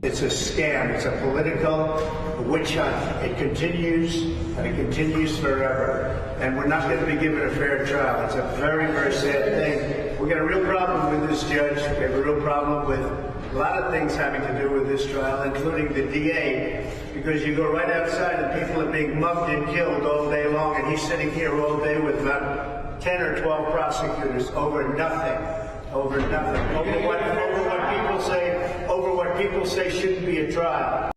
It's a scam. It's a political witch hunt. It continues, and it continues forever. And we're not going to be given a fair trial. It's a very, very sad thing. We've got a real problem with this judge. We have a real problem with a lot of things having to do with this trial, including the DA, because you go right outside and people are being mugged and killed all day long, and he's sitting here all day with about 10 or 12 prosecutors over nothing. Over what people say shouldn't be a trial.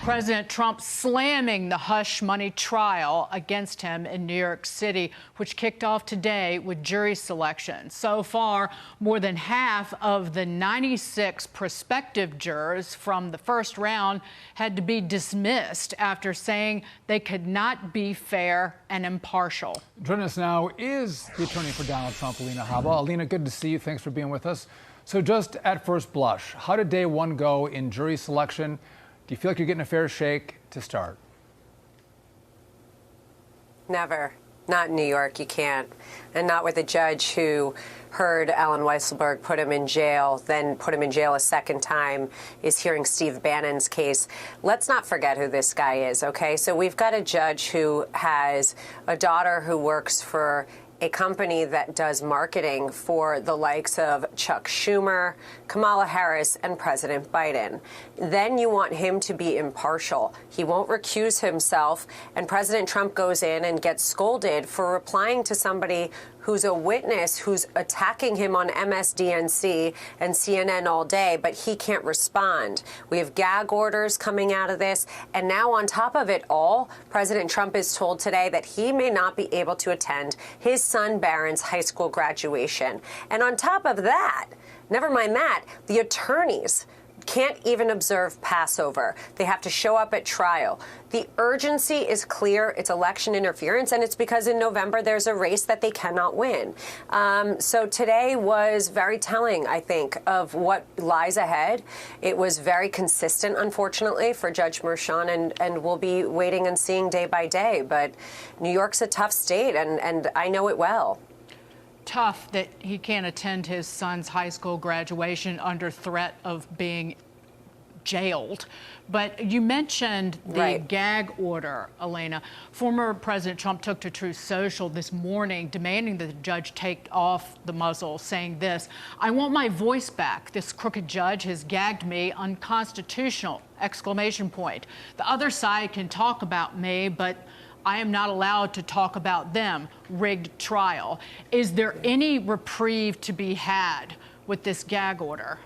President Trump slamming the hush money trial against him in New York City, which kicked off today with jury selection. So far, more than half of the 96 prospective jurors from the first round had to be dismissed after saying they could not be fair and impartial. Joining us now is the attorney for Donald Trump, Alina Habba. Alina, good to see you. Thanks for being with us. So just at first blush, how did day one go in jury selection? Do you feel like you're getting a fair shake to start? Never. Not in New York, you can't. And not with a judge who heard Alan Weisselberg put him in jail, then put him in jail a second time, is hearing Steve Bannon's case. Let's not forget who this guy is, okay? So we've got a judge who has a daughter who works for a company that does marketing for the likes of Chuck Schumer, Kamala Harris, and President Biden. Then you want him to be impartial. He won't recuse himself, and President Trump goes in and gets scolded for replying to somebody who's a witness who's attacking him on MSDNC and CNN all day, but he can't respond. We have gag orders coming out of this, and now on top of it all, President Trump is told today that he may not be able to attend his son Barron's high school graduation. And on top of that, never mind that, the attorneys can't even observe Passover. They have to show up at trial. The urgency is clear. It's election interference, and it's because in November there's a race that they cannot win. So today was very telling, I think, of what lies ahead. It was very consistent, unfortunately, for Judge Merchan, and we'll be waiting and seeing day by day. But New York's a tough state, and I know it well. Tough that he can't attend his son's high school graduation under threat of being jailed. But you mentioned the gag order, Alina. Former President Trump took to Truth Social this morning demanding that the judge take off the muzzle, saying this: "I want my voice back. This crooked judge has gagged me, unconstitutional!" Exclamation point. The other side can talk about me, but I am not allowed to talk about them. Rigged trial. Is there any reprieve to be had with this gag order?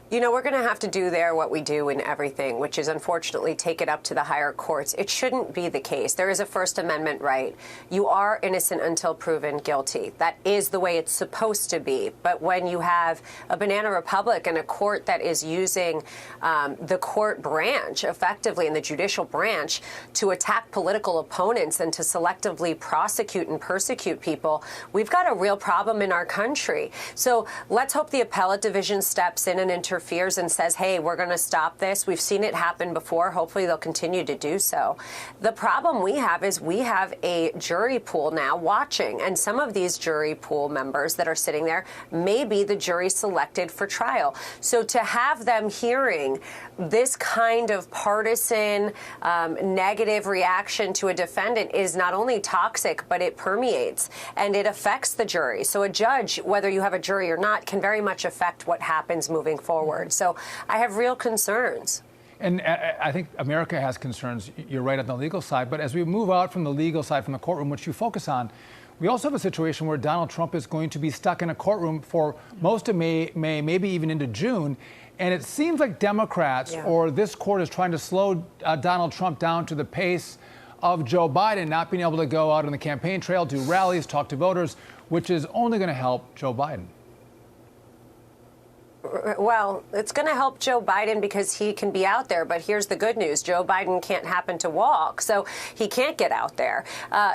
You know, we're going to have to do there what we do in everything, which is unfortunately take it up to the higher courts. It shouldn't be the case. There is a First Amendment right. You are innocent until proven guilty. That is the way it's supposed to be. But when you have a banana republic and a court that is using the court branch effectively in the judicial branch to attack political opponents and to selectively prosecute and persecute people, we've got a real problem in our country. So let's hope the appellate division steps in and interferes and says, hey, we're going to stop this. We've seen it happen before. Hopefully they'll continue to do so. The problem we have is we have a jury pool now watching, and some of these jury pool members that are sitting there may be the jury selected for trial. So to have them hearing this kind of partisan negative reaction to a defendant is not only toxic, but it permeates and it affects the jury. So a judge, whether you have a jury or not, can very much affect what happens moving forward. So I have real concerns. And I think America has concerns. You're right on the legal side. But as we move out from the legal side, from the courtroom, which you focus on, we also have a situation where Donald Trump is going to be stuck in a courtroom for most of May, maybe even into June. And it seems like Democrats or this court is trying to slow Donald Trump down to the pace of Joe Biden, not being able to go out on the campaign trail, do rallies, talk to voters, which is only going to help Joe Biden. Well, it's going to help Joe Biden because he can be out there. But here's the good news. Joe Biden can't happen to walk, so he can't get out there.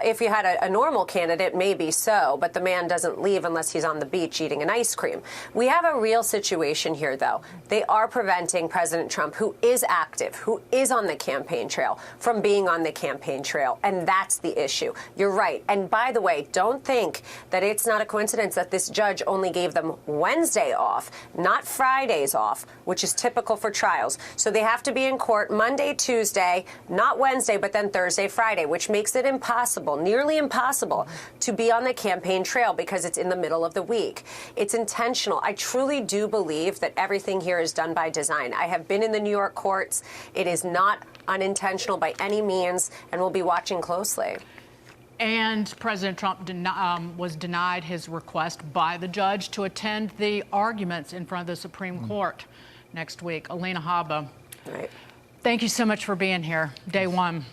If you had a normal candidate, maybe so, but the man doesn't leave unless he's on the beach eating an ice cream. We have a real situation here, though. They are preventing President Trump, who is active, who is on the campaign trail, from being on the campaign trail. And that's the issue. You're right. And by the way, don't think that it's not a coincidence that this judge only gave them Wednesday off, not Fridays off, which is typical for trials. So they have to be in court Monday, Tuesday, not Wednesday, but then Thursday, Friday, which makes it impossible, nearly impossible, to be on the campaign trail because it's in the middle of the week. It's intentional. I truly do believe that everything here is done by design. I have been in the New York courts. It is not unintentional by any means, and we'll be watching closely. And President Trump was denied his request by the judge to attend the arguments in front of the Supreme Court next week. Alina Habba, Right. thank you so much for being here. Day one.